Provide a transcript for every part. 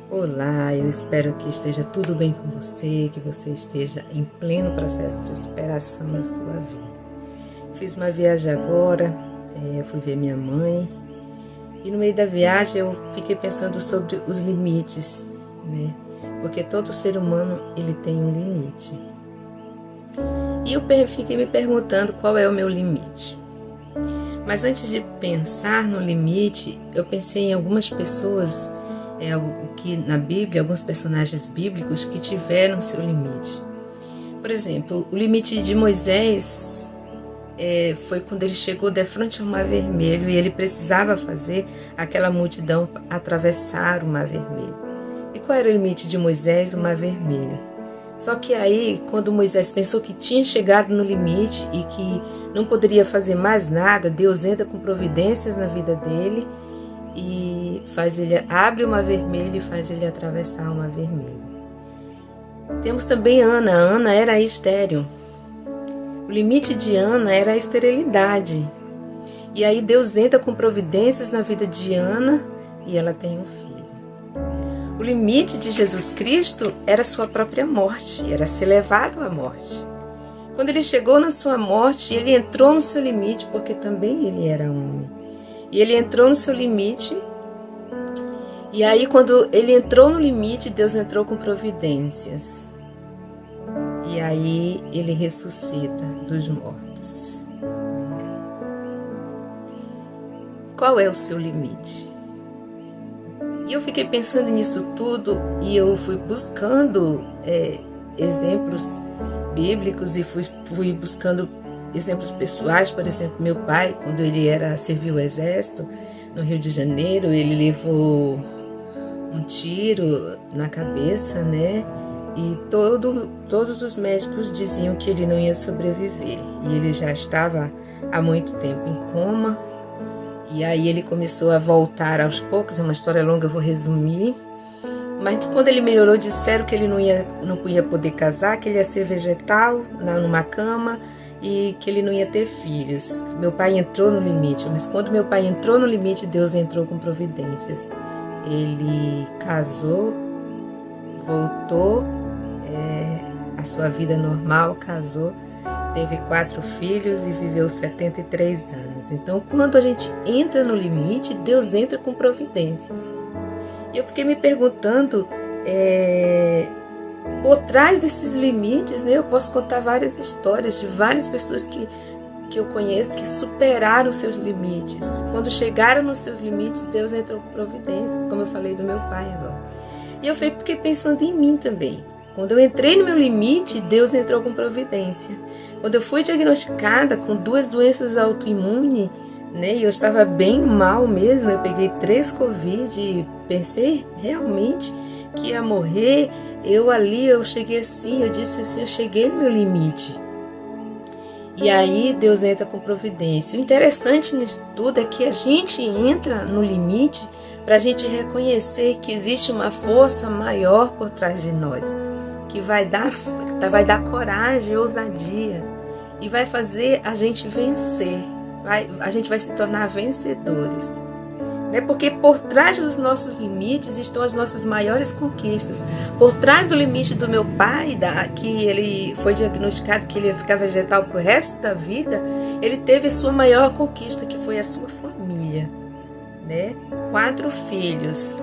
Olá, eu espero que esteja tudo bem com você, que você esteja em pleno processo de superação na sua vida. Fiz uma viagem agora, fui ver minha mãe e no meio da viagem eu fiquei pensando sobre os limites, né? Porque todo ser humano ele tem um limite. E eu fiquei me perguntando qual é o meu limite. Mas antes de pensar no limite, eu pensei em algumas pessoas que na Bíblia, alguns personagens bíblicos que tiveram seu limite. Por exemplo, o limite de Moisés foi quando ele chegou de frente ao Mar Vermelho e ele precisava fazer aquela multidão atravessar o Mar Vermelho. E qual era o limite de Moisés? O Mar Vermelho. Só que aí, quando Moisés pensou que tinha chegado no limite e que não poderia fazer mais nada, Deus entra com providências na vida dele e abre o Mar Vermelho e faz ele atravessar o Mar Vermelho. Temos também Ana. Ana era estéril. O limite de Ana era a esterilidade. E aí Deus entra com providências na vida de Ana e ela tem um filho. O limite de Jesus Cristo era sua própria morte, era ser levado à morte. Quando ele chegou na sua morte, ele entrou no seu limite, porque também ele era homem. E ele entrou no seu limite, e aí quando ele entrou no limite, Deus entrou com providências. E aí ele ressuscita dos mortos. Qual é o seu limite? E eu fiquei pensando nisso tudo e eu fui buscando exemplos bíblicos e fui buscando exemplos pessoais. Por exemplo, meu pai, quando ele serviu o exército no Rio de Janeiro, ele levou um tiro na cabeça, né? E todos os médicos diziam que ele não ia sobreviver. E ele já estava há muito tempo em coma. E aí ele começou a voltar aos poucos, é uma história longa, eu vou resumir. Mas quando ele melhorou, disseram que ele não ia poder casar, que ele ia ser vegetal numa cama e que ele não ia ter filhos. Meu pai entrou no limite, mas quando meu pai entrou no limite, Deus entrou com providências. Ele casou, voltou à sua vida normal, casou, teve 4 filhos e viveu 73 anos. Então, quando a gente entra no limite, Deus entra com providências. E eu fiquei me perguntando, por trás desses limites, né, eu posso contar várias histórias de várias pessoas que eu conheço que superaram seus limites. Quando chegaram nos seus limites, Deus entrou com providências, como eu falei do meu pai agora. E eu fiquei pensando em mim também. Quando eu entrei no meu limite, Deus entrou com providência. Quando eu fui diagnosticada com 2 doenças autoimunes, né, e eu estava bem mal mesmo, eu peguei 3 Covid e pensei realmente que ia morrer. Eu cheguei assim, eu disse assim, eu cheguei no meu limite. E aí Deus entra com providência. O interessante nisso tudo é que a gente entra no limite para a gente reconhecer que existe uma força maior por trás de nós, que vai dar coragem, ousadia e vai fazer a gente vencer. A gente vai se tornar vencedores. Porque por trás dos nossos limites estão as nossas maiores conquistas. Por trás do limite do meu pai, que ele foi diagnosticado que ele ia ficar vegetal para o resto da vida, ele teve a sua maior conquista, que foi a sua família, né? 4 filhos.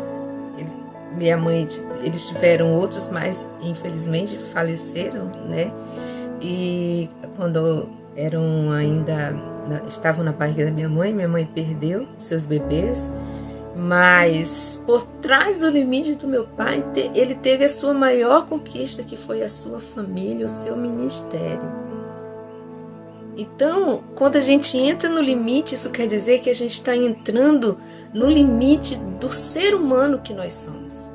Minha mãe, eles tiveram outros, mas infelizmente faleceram, né? E quando estavam na barriga da minha mãe perdeu seus bebês, mas por trás do limite do meu pai, ele teve a sua maior conquista, que foi a sua família, o seu ministério. Então, quando a gente entra no limite, isso quer dizer que a gente está entrando no limite do ser humano que nós somos.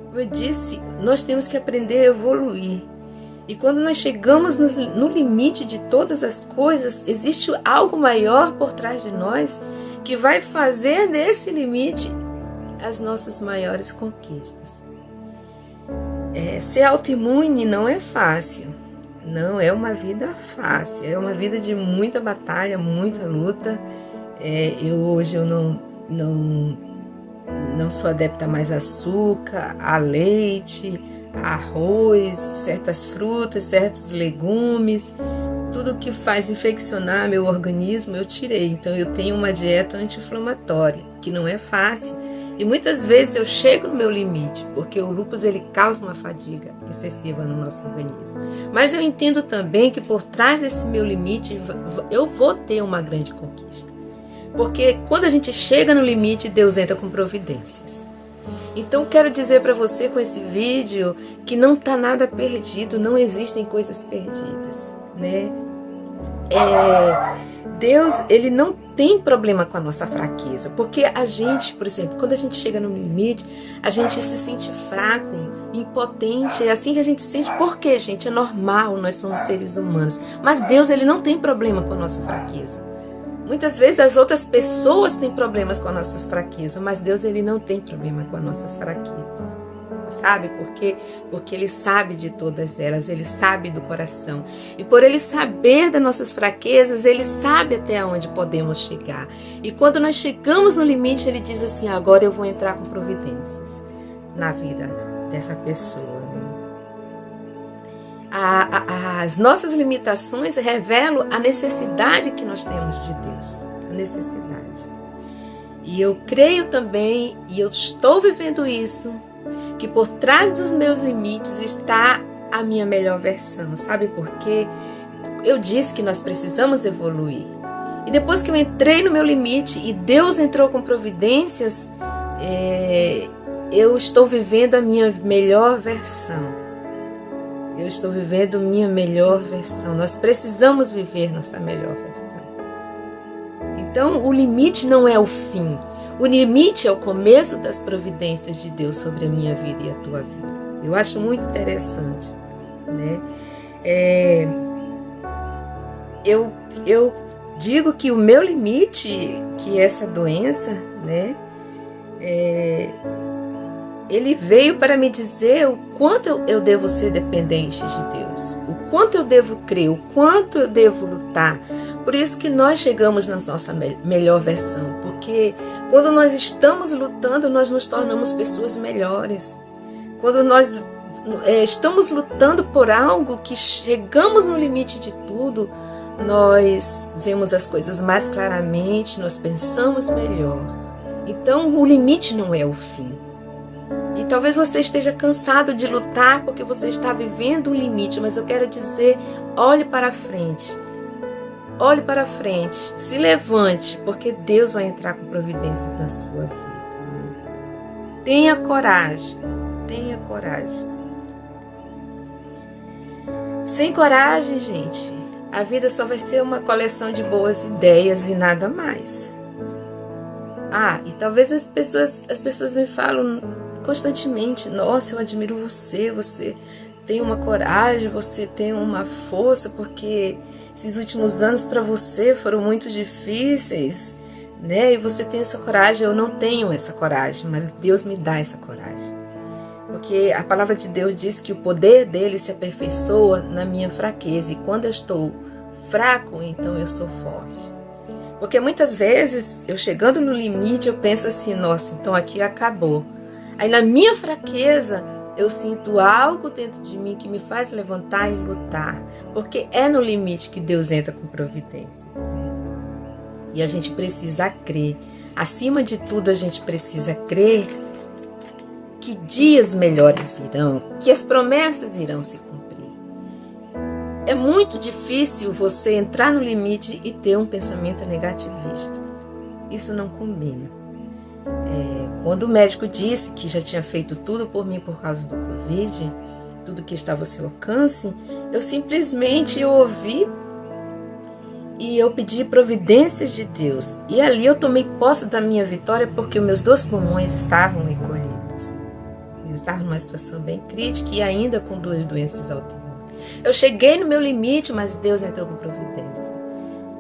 Como eu disse, nós temos que aprender a evoluir. E quando nós chegamos no limite de todas as coisas, existe algo maior por trás de nós que vai fazer desse limite as nossas maiores conquistas. Ser autoimune não é fácil, não é uma vida fácil, é uma vida de muita batalha, muita luta. Hoje eu não não sou adepta mais a açúcar, a leite, a arroz, certas frutas, certos legumes. Tudo que faz infeccionar meu organismo eu tirei. Então eu tenho uma dieta anti-inflamatória, que não é fácil. E muitas vezes eu chego no meu limite, porque o lúpus ele causa uma fadiga excessiva no nosso organismo. Mas eu entendo também que por trás desse meu limite eu vou ter uma grande conquista. Porque quando a gente chega no limite, Deus entra com providências. Então quero dizer para você com esse vídeo que não está nada perdido, não existem coisas perdidas, né? Deus, ele não tem problema com a nossa fraqueza, porque a gente, por exemplo, quando a gente chega no limite, a gente se sente fraco, impotente, é assim que a gente se sente. Por quê, gente? É normal, nós somos seres humanos, mas Deus, ele não tem problema com a nossa fraqueza. Muitas vezes as outras pessoas têm problemas com a nossa fraqueza, mas Deus, ele não tem problema com as nossas fraquezas. Sabe por quê? Porque ele sabe de todas elas, ele sabe do coração. E por ele saber das nossas fraquezas, ele sabe até onde podemos chegar. E quando nós chegamos no limite, ele diz assim: agora eu vou entrar com providências na vida dessa pessoa. As nossas limitações revelam a necessidade que nós temos de Deus. A necessidade. E eu creio também, e eu estou vivendo isso, que por trás dos meus limites está a minha melhor versão. Sabe por quê? Eu disse que nós precisamos evoluir. E depois que eu entrei no meu limite e Deus entrou com providências, eu estou vivendo a minha melhor versão. Eu estou vivendo minha melhor versão. Nós precisamos viver nossa melhor versão. Então, o limite não é o fim. O limite é o começo das providências de Deus sobre a minha vida e a tua vida. Eu acho muito interessante, né? Eu digo que o meu limite, que é essa doença, né? Ele veio para me dizer o quanto eu devo ser dependente de Deus, o quanto eu devo crer, o quanto eu devo lutar. Por isso que nós chegamos na nossa melhor versão, porque quando nós estamos lutando, nós nos tornamos pessoas melhores. Quando nós estamos lutando por algo que chegamos no limite de tudo, nós vemos as coisas mais claramente, nós pensamos melhor. Então, o limite não é o fim. E talvez você esteja cansado de lutar porque você está vivendo um limite, mas eu quero dizer, olhe para frente. Olhe para frente, se levante, porque Deus vai entrar com providências na sua vida. Tenha coragem, tenha coragem. Sem coragem, gente, a vida só vai ser uma coleção de boas ideias e nada mais. E talvez as pessoas me falam constantemente: nossa, eu admiro você, você tem uma coragem, você tem uma força, porque esses últimos anos para você foram muito difíceis, né? E você tem essa coragem. Eu não tenho essa coragem, mas Deus me dá essa coragem. Porque a palavra de Deus diz que o poder dele se aperfeiçoa na minha fraqueza. E quando eu estou fraco, então eu sou forte. Porque muitas vezes, eu chegando no limite, eu penso assim: nossa, então aqui acabou. Aí na minha fraqueza, eu sinto algo dentro de mim que me faz levantar e lutar. Porque é no limite que Deus entra com providências. E a gente precisa crer. Acima de tudo, a gente precisa crer que dias melhores virão, que as promessas irão se cumprir. É muito difícil você entrar no limite e ter um pensamento negativista. Isso não combina. Quando o médico disse que já tinha feito tudo por mim por causa do Covid, tudo que estava ao seu alcance, eu simplesmente ouvi e eu pedi providências de Deus. E ali eu tomei posse da minha vitória, porque meus 2 pulmões estavam encolhidos. Eu estava numa situação bem crítica e ainda com 2 doenças autoimunes. Eu cheguei no meu limite, mas Deus entrou com providência.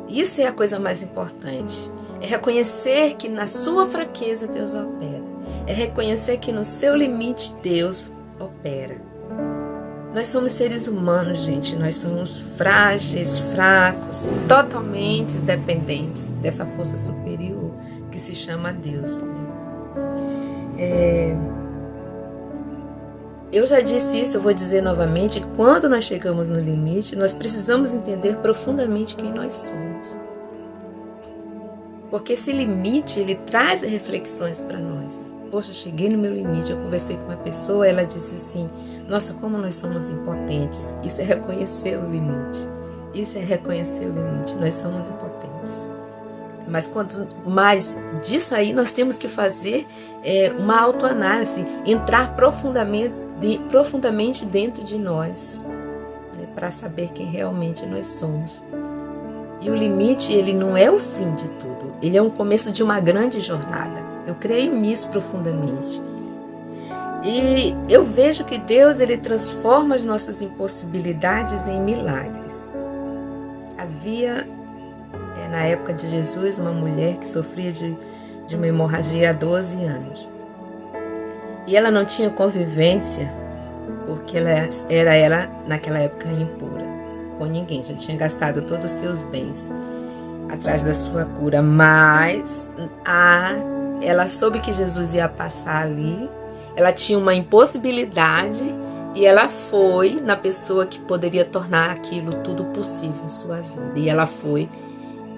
Isso é a coisa mais importante. É reconhecer que na sua fraqueza Deus opera. É reconhecer que no seu limite Deus opera. Nós somos seres humanos, gente. Nós somos frágeis, fracos, totalmente dependentes dessa força superior que se chama Deus, né? Eu já disse isso, eu vou dizer novamente, quando nós chegamos no limite, nós precisamos entender profundamente quem nós somos. Porque esse limite, ele traz reflexões para nós. Poxa, eu cheguei no meu limite, eu conversei com uma pessoa, ela disse assim, nossa, como nós somos impotentes. Isso é reconhecer o limite. Isso é reconhecer o limite, nós somos impotentes. Mas quanto mais disso aí, nós temos que fazer uma autoanálise, entrar profundamente dentro de nós, né, para saber quem realmente nós somos. E o limite, ele não é o fim de tudo, ele é um começo de uma grande jornada. Eu creio nisso profundamente. E eu vejo que Deus, ele transforma as nossas impossibilidades em milagres. Havia, na época de Jesus, uma mulher que sofria de uma hemorragia há 12 anos. E ela não tinha convivência, porque ela era naquela época impura com ninguém, já tinha gastado todos os seus bens atrás da sua cura, mas ela soube que Jesus ia passar ali, ela tinha uma impossibilidade e ela foi na pessoa que poderia tornar aquilo tudo possível em sua vida, e ela foi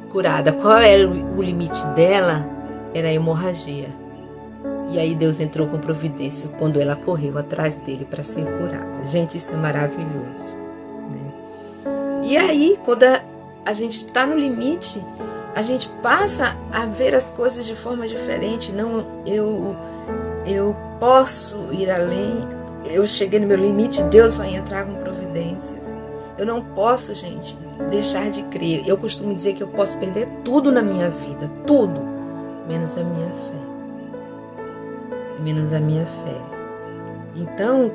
curada. Qual era o limite dela? Era a hemorragia. E aí Deus entrou com providências quando ela correu atrás dele para ser curada. Gente, isso é maravilhoso, né? E aí, quando a gente está no limite, a gente passa a ver as coisas de forma diferente. Não, eu posso ir além. Eu cheguei no meu limite, Deus vai entrar com providências. Eu não posso, gente, deixar de crer. Eu costumo dizer que eu posso perder tudo na minha vida, tudo, menos a minha fé. Menos a minha fé. Então,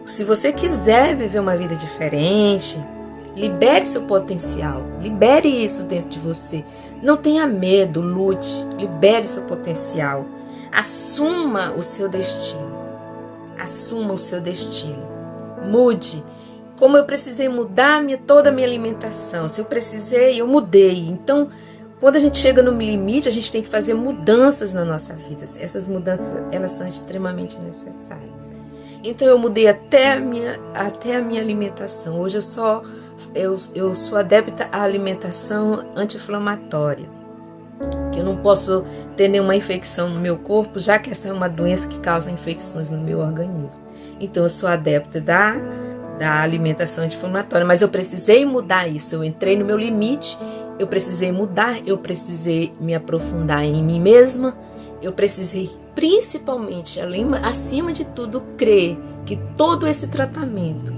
se você quiser viver uma vida diferente, libere seu potencial, libere isso dentro de você. Não tenha medo, lute, libere seu potencial. Assuma o seu destino. Assuma o seu destino. Mude. Como eu precisei mudar toda a minha alimentação. Se eu precisei, eu mudei. Então, quando a gente chega no limite, a gente tem que fazer mudanças na nossa vida. Essas mudanças, elas são extremamente necessárias. Então, eu mudei até a minha alimentação. Hoje eu sou adepta à alimentação anti-inflamatória. Que eu não posso ter nenhuma infecção no meu corpo, já que essa é uma doença que causa infecções no meu organismo. Então, eu sou adepta da alimentação anti-inflamatória, mas eu precisei mudar isso. Eu entrei no meu limite, eu precisei mudar, eu precisei me aprofundar em mim mesma, eu precisei, principalmente, acima de tudo, crer que todo esse tratamento,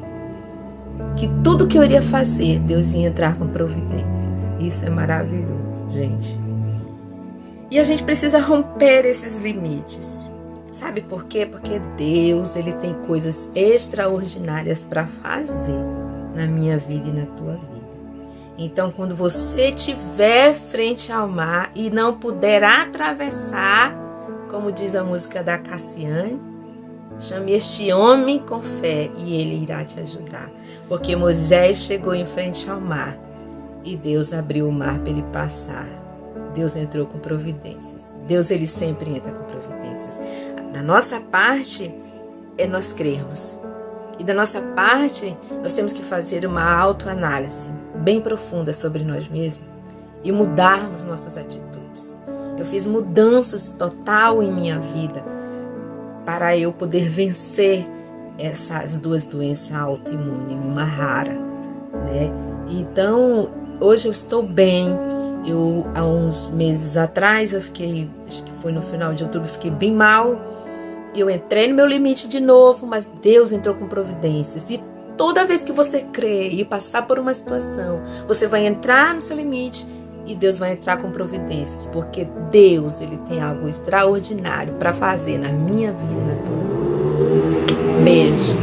que tudo que eu iria fazer, Deus ia entrar com providências. Isso é maravilhoso, gente. E a gente precisa romper esses limites. Sabe por quê? Porque Deus, ele tem coisas extraordinárias para fazer na minha vida e na tua vida. Então, quando você estiver frente ao mar e não puder atravessar, como diz a música da Cassiane, chame este homem com fé e ele irá te ajudar. Porque Moisés chegou em frente ao mar e Deus abriu o mar para ele passar. Deus entrou com providências. Deus, ele sempre entra com providências. Da nossa parte é nós crermos. E da nossa parte, nós temos que fazer uma autoanálise bem profunda sobre nós mesmos e mudarmos nossas atitudes. Eu fiz mudanças total em minha vida para eu poder vencer essas duas doenças autoimunes, uma rara, né? Então, hoje eu estou bem. Há uns meses atrás, acho que foi no final de outubro, fiquei bem mal. Eu entrei no meu limite de novo, mas Deus entrou com providências. E toda vez que você crer e passar por uma situação, você vai entrar no seu limite e Deus vai entrar com providências. Porque Deus, ele tem algo extraordinário para fazer na minha vida e na tua. Beijo.